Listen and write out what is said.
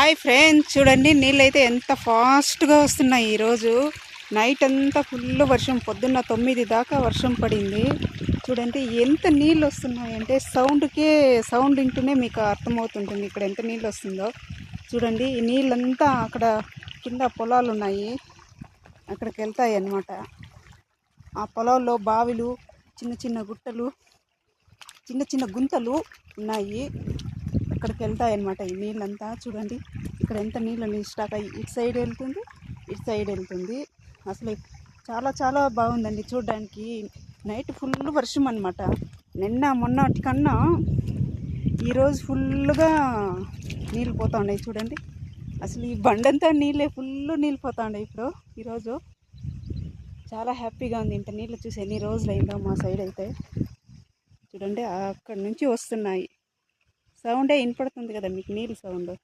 Hi friends, చూడండి నీళ్ళు అయితే ఎంత ఫాస్ట్గా వస్తున్నాయి. ఈరోజు నైట్ అంతా ఫుల్ వర్షం, పొద్దున్న 9 దాకా వర్షం పడింది. చూడండి ఎంత నీళ్ళు వస్తున్నాయంటే సౌండ్ వింటూనే మీకు అర్థమవుతుంటుంది ఇక్కడ ఎంత నీళ్ళు వస్తుందో. చూడండి ఈ నీళ్ళంతా అక్కడ కింద పొలాలు ఉన్నాయి, అక్కడికి వెళ్తాయి అన్నమాట. ఆ పొలాల్లో బావిలు, చిన్న చిన్న గుట్టలు, చిన్న చిన్న గుంతలు ఉన్నాయి, అక్కడికి వెళ్తాయి అన్నమాట ఈ నీళ్ళంతా. చూడండి ఇక్కడ ఎంత నీళ్ళు స్టాక్ అయ్యి ఇటు సైడ్ వెళ్తుంది, ఇటు సైడ్ వెళ్తుంది. అసలు చాలా చాలా బాగుందండి చూడడానికి. నైట్ ఫుల్ వర్షం అనమాట. నిన్న మొన్నటి కన్నా ఈరోజు ఫుల్గా నీళ్ళు పోతా ఉన్నాయి. చూడండి అసలు ఈ బండంతా నీళ్ళే, ఫుల్ నీళ్ళు పోతా ఉన్నాయి ఇప్పుడు. ఈరోజు చాలా హ్యాపీగా ఉంది. ఇంత నీళ్ళు చూసి ఎన్ని రోజులు అయిందో మా సైడ్ అయితే. చూడండి అక్కడి నుంచి వస్తున్నాయి, సౌండే వినపడుతుంది కదా మీకు, నీళ్ళు సౌండ్.